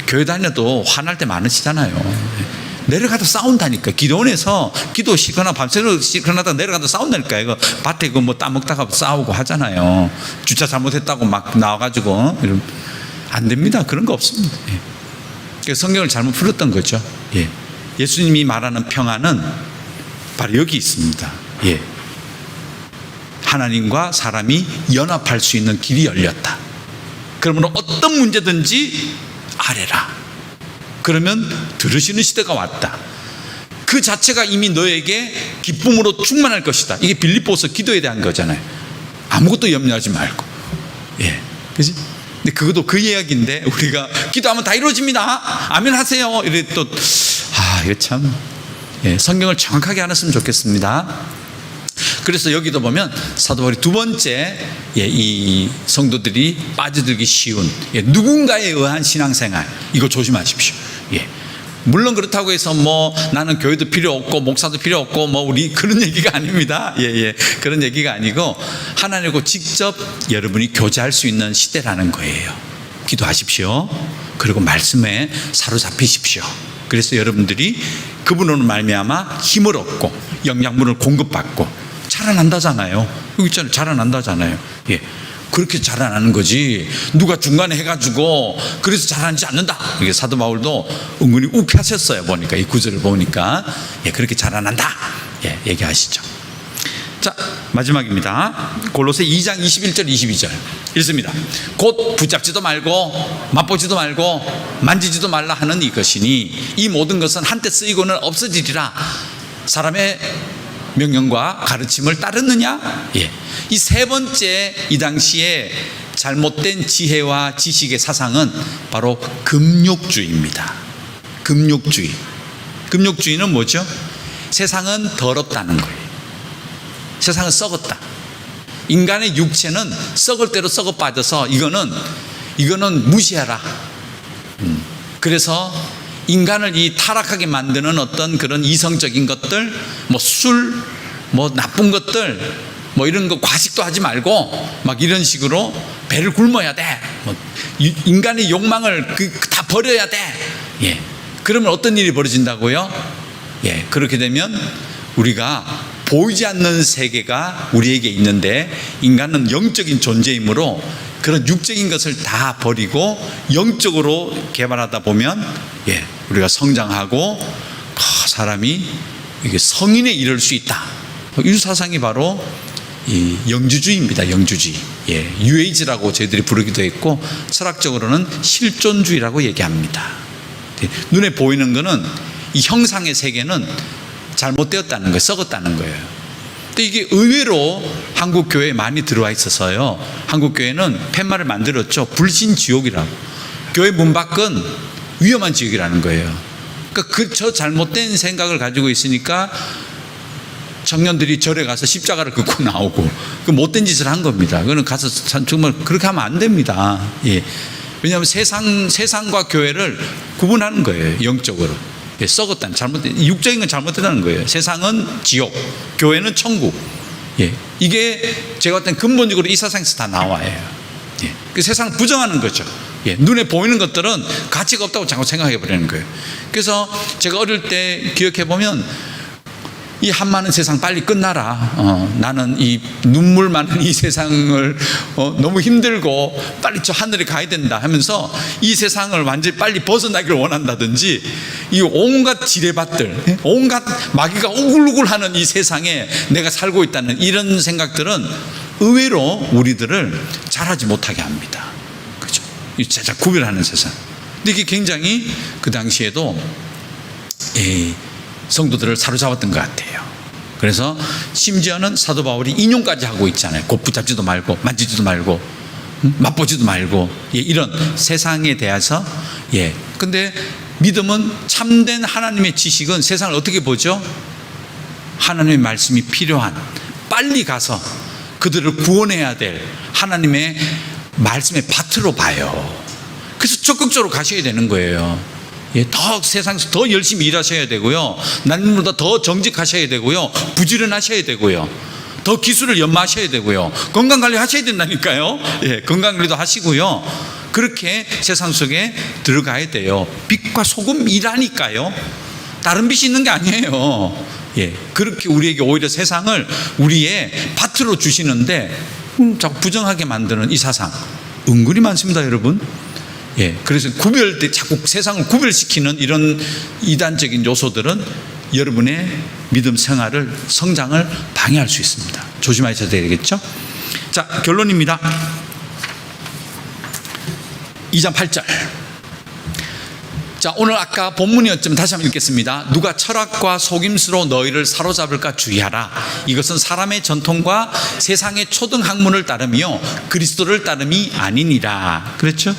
교회 다녀도 화날 때 많으시잖아요. 내려가다 싸운다니까. 기도원에서 기도 쉬거나 밤새도록 쉬거나 내려가다 싸운다니까. 이거 밭에 그 뭐 따먹다가 싸우고 하잖아요. 주차 잘못했다고 막 나와가지고 안 됩니다. 그런 거 없습니다. 예. 그래서 성경을 잘못 풀었던 거죠. 예. 예수님이 말하는 평안은 바로 여기 있습니다. 예. 하나님과 사람이 연합할 수 있는 길이 열렸다. 그러므로 어떤 문제든지 아뢰라. 그러면 들으시는 시대가 왔다. 그 자체가 이미 너에게 기쁨으로 충만할 것이다. 이게 빌립보서 기도에 대한 거잖아요. 아무것도 염려하지 말고. 예. 그지? 근데 그것도 그 이야기인데, 우리가 기도하면 다 이루어집니다. 아멘 하세요. 이래 또, 이거 참, 예, 성경을 정확하게 알았으면 좋겠습니다. 그래서 여기도 보면 사도 바울이 두 번째, 예, 이 성도들이 빠져들기 쉬운, 예, 누군가에 의한 신앙생활, 이거 조심하십시오. 예. 물론 그렇다고 해서 뭐 나는 교회도 필요 없고 목사도 필요 없고 뭐 우리 그런 얘기가 아닙니다. 예. 그런 얘기가 아니고 하나님과 직접 여러분이 교제할 수 있는 시대라는 거예요. 기도하십시오. 그리고 말씀에 사로잡히십시오. 그래서 여러분들이 그분으로 말미암아 힘을 얻고 영양분을 공급받고 자라난다잖아요. 여기 있잖아요. 자라난다잖아요. 예. 그렇게 자라나는 거지, 누가 중간에 해가지고 그래서 자라나지 않는다, 이게 사도 바울도 은근히 욱하셨어요. 보니까 이 구절을 보니까, 예, 그렇게 자라난다, 예, 얘기하시죠. 자, 마지막입니다. 골로새 2장 21절 22절 읽습니다. 곧 붙잡지도 말고 맛보지도 말고 만지지도 말라 하는 이것이니 이 모든 것은 한때 쓰이고는 없어지리라. 사람의 명령과 가르침을 따르느냐? 예. 이 세 번째, 이 당시에 잘못된 지혜와 지식의 사상은 바로 금욕주의입니다. 금욕주의. 금욕주의는 뭐죠? 세상은 더럽다는 거예요. 세상은 썩었다. 인간의 육체는 썩을 대로 썩어 빠져서 이거는 무시하라. 그래서 인간을 이 타락하게 만드는 어떤 그런 이성적인 것들, 뭐 술, 뭐 나쁜 것들, 뭐 이런 거 과식도 하지 말고 막 이런 식으로 배를 굶어야 돼. 뭐 인간의 욕망을 다 버려야 돼. 예. 그러면 어떤 일이 벌어진다고요? 예. 그렇게 되면 우리가 보이지 않는 세계가 우리에게 있는데, 인간은 영적인 존재이므로 그런 육적인 것을 다 버리고 영적으로 개발하다 보면, 예, 우리가 성장하고 사람이 이게 성인에 이를 수 있다. 이 사상이 바로 이 영주주의입니다. 영주주의. 예, 뉴에이지라고 저희들이 부르기도 했고, 철학적으로는 실존주의라고 얘기합니다. 눈에 보이는 거는, 이 형상의 세계는 잘못되었다는 거예요. 썩었다는 거예요. 근데 이게 의외로 한국 교회에 많이 들어와 있어서요, 한국 교회는 팻말을 만들었죠. 불신지옥이라고. 교회 문 밖은 위험한 지옥이라는 거예요. 그러니까 저 잘못된 생각을 가지고 있으니까 청년들이 절에 가서 십자가를 긋고 나오고, 그 못된 짓을 한 겁니다. 그거는 가서 정말 그렇게 하면 안 됩니다. 예. 왜냐하면 세상과 교회를 구분하는 거예요. 영적으로. 예, 썩었다는, 잘못된, 육적인 건 잘못됐다는 거예요. 세상은 지옥, 교회는 천국. 예, 이게 제가 봤을 땐 근본적으로 이 사상에서 다 나와요. 예, 그 세상 부정하는 거죠. 예, 눈에 보이는 것들은 가치가 없다고 자꾸 생각해 버리는 거예요. 그래서 제가 어릴 때 기억해 보면, 이 한많은 세상 빨리 끝나라. 나는 이 눈물 많은 이 세상을 너무 힘들고 빨리 저 하늘에 가야 된다 하면서 이 세상을 완전히 빨리 벗어나기를 원한다든지, 이 온갖 지뢰밭들, 온갖 마귀가 우글우글하는 이 세상에 내가 살고 있다는 이런 생각들은 의외로 우리들을 잘하지 못하게 합니다. 그렇죠? 이 제작 구별하는 세상. 근데 이게 굉장히 그 당시에도 성도들을 사로잡았던 것 같아요. 그래서 심지어는 사도 바울이 인용까지 하고 있잖아요. 곧 붙잡지도 말고 만지지도 말고 맛보지도 말고, 예, 이런 세상에 대해서. 예. 근데 믿음은, 참된 하나님의 지식은 세상을 어떻게 보죠? 하나님의 말씀이 필요한, 빨리 가서 그들을 구원해야 될 하나님의 말씀의 밭으로 봐요. 그래서 적극적으로 가셔야 되는 거예요. 예, 더 세상에서 더 열심히 일하셔야 되고요, 남들보다 더 정직하셔야 되고요, 부지런하셔야 되고요, 더 기술을 연마하셔야 되고요, 건강관리 하셔야 된다니까요. 예, 건강관리도 하시고요. 그렇게 세상 속에 들어가야 돼요. 빛과 소금이라니까요. 다른 빛이 있는 게 아니에요. 예, 그렇게 우리에게 오히려 세상을 우리의 밭으로 주시는데 자꾸 부정하게 만드는 이 사상 은근히 많습니다, 여러분. 예, 그래서 자꾸 세상을 구별시키는 이런 이단적인 요소들은 여러분의 믿음 생활을, 성장을 방해할 수 있습니다. 조심하셔야 되겠죠? 자, 결론입니다. 2장 8절. 자, 오늘 아까 본문이었지만 다시 한번 읽겠습니다. 누가 철학과 속임수로 너희를 사로잡을까 주의하라. 이것은 사람의 전통과 세상의 초등학문을 따르며 그리스도를 따름이 아니니라. 그렇죠?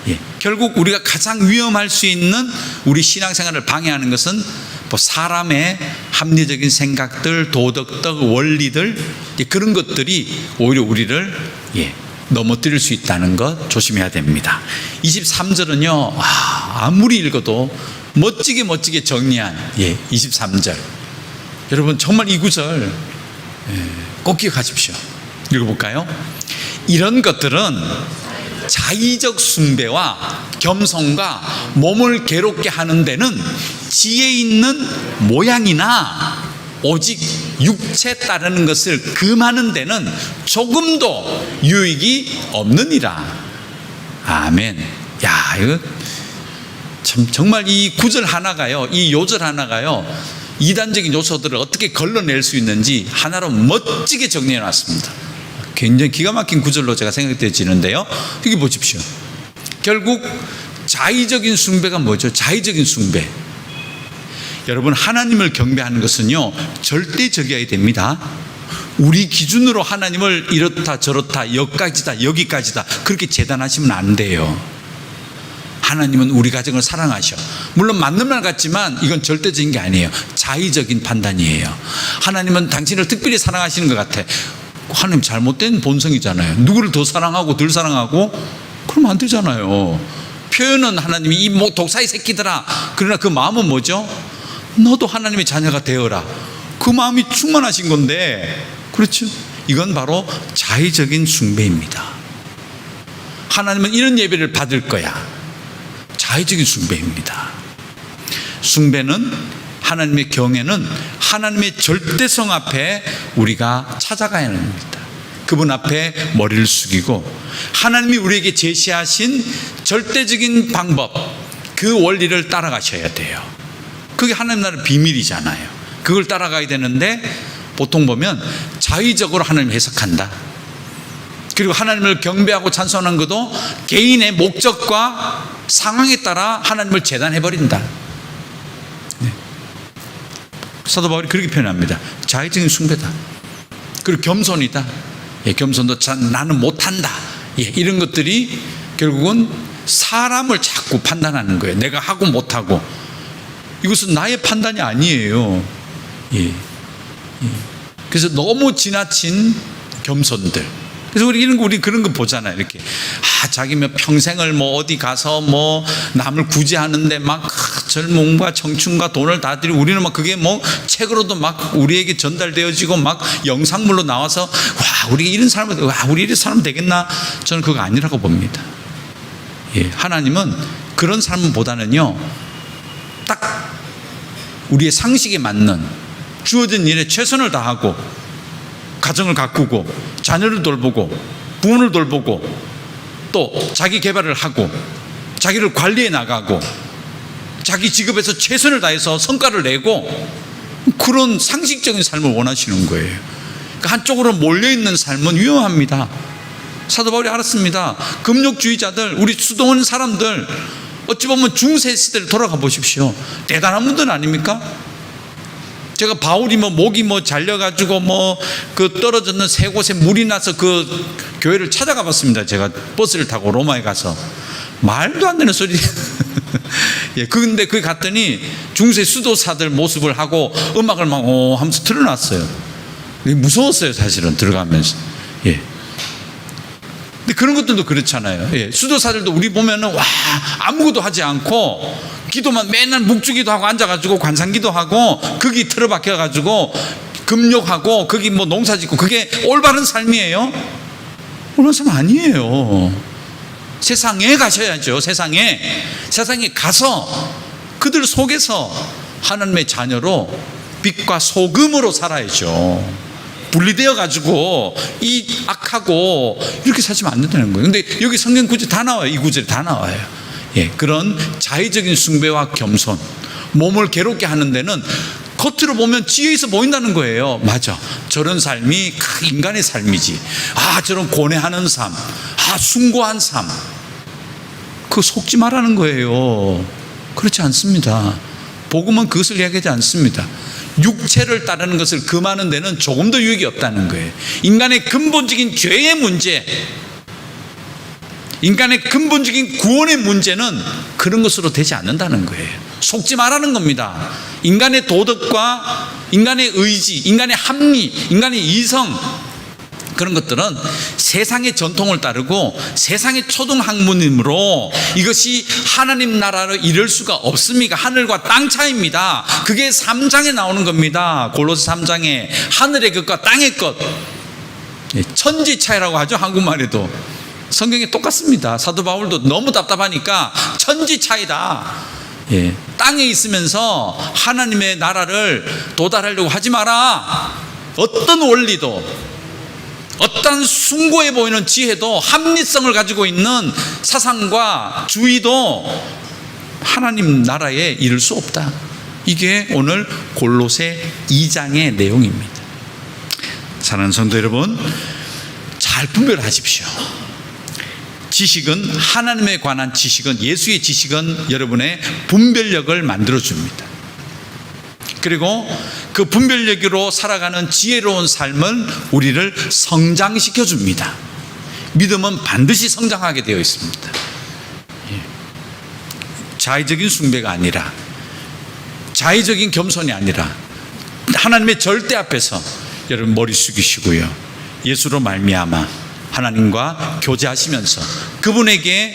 예. 결국 우리가 가장 위험할 수 있는 우리 신앙생활을 방해하는 것은 뭐 사람의 합리적인 생각들, 도덕적 원리들, 그런 것들이 오히려 우리를 넘어뜨릴 수 있다는 것 조심해야 됩니다. 23절은요, 아무리 읽어도 멋지게 정리한 23절. 여러분 정말 이 구절 꼭 기억하십시오. 읽어볼까요? 이런 것들은 자의적 숭배와 겸손과 몸을 괴롭게 하는 데는 지혜 있는 모양이나 오직 육체 따르는 것을 금하는 데는 조금도 유익이 없느니라. 아멘. 야, 이거 참 정말 이 구절 하나가요, 이 요절 하나가요, 이단적인 요소들을 어떻게 걸러낼 수 있는지 하나로 멋지게 정리해 놨습니다. 굉장히 기가 막힌 구절로 제가 생각되어지는데요. 여기 보십시오. 결국 자의적인 숭배가 뭐죠? 자의적인 숭배. 여러분, 하나님을 경배하는 것은요, 절대적이어야 됩니다. 우리 기준으로 하나님을 이렇다 저렇다 여기까지다 그렇게 재단하시면 안 돼요. 하나님은 우리 가정을 사랑하셔. 물론 맞는 말 같지만 이건 절대적인 게 아니에요. 자의적인 판단이에요. 하나님은 당신을 특별히 사랑하시는 것 같아. 하나님 잘못된 본성이잖아요. 누구를 더 사랑하고 덜 사랑하고 그러면 안 되잖아요. 표현은 하나님이 이 독사의 새끼들아, 그러나 그 마음은 뭐죠? 너도 하나님의 자녀가 되어라. 그 마음이 충만하신 건데, 그렇죠? 이건 바로 자의적인 숭배입니다. 하나님은 이런 예배를 받을 거야. 자의적인 숭배입니다. 숭배는, 하나님의 경외는 하나님의 절대성 앞에 우리가 찾아가야 합니다. 그분 앞에 머리를 숙이고 하나님이 우리에게 제시하신 절대적인 방법, 그 원리를 따라가셔야 돼요. 그게 하나님 나라의 비밀이잖아요. 그걸 따라가야 되는데 보통 보면 자의적으로 하나님을 해석한다. 그리고 하나님을 경배하고 찬송하는 것도 개인의 목적과 상황에 따라 하나님을 재단해버린다. 사도 바울이 그렇게 표현합니다. 자의적인 숭배다. 그리고 겸손이다. 겸손도 나는 못한다. 이런 것들이 결국은 사람을 자꾸 판단하는 거예요. 내가 하고 못하고. 이것은 나의 판단이 아니에요. 그래서 너무 지나친 겸손들. 그래서 우리 그런 거 보잖아요. 이렇게 자기 평생을 어디 가서 남을 구제하는데 젊음과 청춘과 돈을 다 들이고, 우리는 그게 책으로도 우리에게 전달되어지고 영상물로 나와서 우리 이런 사람 되겠나? 저는 그거 아니라고 봅니다. 하나님은 그런 삶보다는요, 딱 우리의 상식에 맞는 주어진 일에 최선을 다하고 가정을 가꾸고 자녀를 돌보고 부모를 돌보고 또 자기 개발을 하고 자기를 관리해 나가고 자기 직업에서 최선을 다해서 성과를 내고, 그런 상식적인 삶을 원하시는 거예요. 그러니까 한쪽으로 몰려있는 삶은 위험합니다. 사도 바울이 알았습니다. 금욕주의자들, 우리 수도원 사람들, 어찌 보면 중세 시대를 돌아가 보십시오. 대단한 분들 아닙니까? 제가 바울이 목이 잘려가지고 그 떨어졌는 세 곳에 물이 나서 그 교회를 찾아가 봤습니다. 제가 버스를 타고 로마에 가서. 말도 안 되는 소리. 근데 거기 갔더니 중세 수도사들 모습을 하고 음악을 하면서 틀어놨어요. 무서웠어요, 사실은 들어가면서. 근데 그런 것들도 그렇잖아요. 수도사들도 우리 보면은 아무것도 하지 않고 기도만 맨날 묵주기도 하고 앉아가지고 관상기도 하고 거기 틀어박혀가지고 금욕하고 거기 농사 짓고, 그게 올바른 삶이에요? 올바른 삶 아니에요. 세상에 가셔야죠. 세상에 가서 그들 속에서 하나님의 자녀로 빛과 소금으로 살아야죠. 분리되어 가지고 이 악하고 이렇게 사시면 안 된다는 거예요. 근데 여기 성경 구절 다 나와요. 이 구절이 다 나와요. 그런 자의적인 숭배와 겸손, 몸을 괴롭게 하는 데는 겉으로 보면 지혜 있어 보인다는 거예요. 맞아, 저런 삶이 인간의 삶이지. 저런 고뇌하는 삶, 숭고한 삶, 그거 속지 말라는 거예요. 그렇지 않습니다. 복음은 그것을 이야기하지 않습니다. 육체를 따르는 것을 금하는 데는 조금도 유익이 없다는 거예요. 인간의 근본적인 죄의 문제, 인간의 근본적인 구원의 문제는 그런 것으로 되지 않는다는 거예요. 속지 말라는 겁니다. 인간의 도덕과 인간의 의지, 인간의 합리, 인간의 이성, 그런 것들은 세상의 전통을 따르고 세상의 초등학문이므로 이것이 하나님 나라를 이룰 수가 없습니다. 하늘과 땅 차이입니다. 그게 3장에 나오는 겁니다. 골로새 3장에 하늘의 것과 땅의 것, 천지 차이라고 하죠. 한국말에도 성경에 똑같습니다. 사도 바울도 너무 답답하니까 천지 차이다. 땅에 있으면서 하나님의 나라를 도달하려고 하지 마라. 어떤 원리도, 어떤 숭고해 보이는 지혜도, 합리성을 가지고 있는 사상과 주의도 하나님 나라에 이를 수 없다. 이게 오늘 골로새 2장의 내용입니다. 사랑하는 성도 여러분, 잘 분별하십시오. 지식은, 하나님에 관한 지식은, 예수의 지식은 여러분의 분별력을 만들어줍니다. 그리고 그 분별력으로 살아가는 지혜로운 삶은 우리를 성장시켜 줍니다. 믿음은 반드시 성장하게 되어 있습니다. 자의적인 숭배가 아니라, 자의적인 겸손이 아니라 하나님의 절대 앞에서 여러분 머리 숙이시고요, 예수로 말미암아 하나님과 교제하시면서 그분에게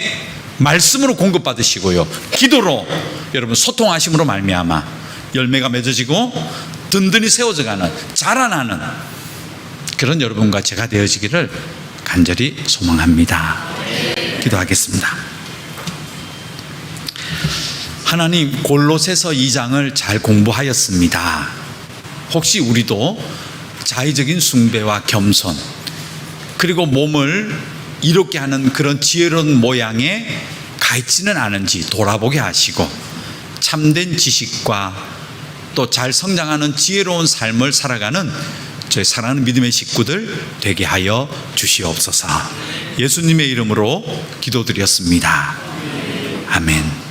말씀으로 공급받으시고요, 기도로 여러분 소통하심으로 말미암아 열매가 맺어지고 든든히 세워져가는, 자라나는 그런 여러분과 제가 되어지기를 간절히 소망합니다. 기도하겠습니다. 하나님, 골로새서 2장을 잘 공부하였습니다. 혹시 우리도 자의적인 숭배와 겸손, 그리고 몸을 이롭게 하는 그런 지혜로운 모양에 가 있지는 않은지 돌아보게 하시고, 참된 지식과 또 잘 성장하는 지혜로운 삶을 살아가는 저희 사랑하는 믿음의 식구들 되게 하여 주시옵소서. 예수님의 이름으로 기도드렸습니다. 아멘.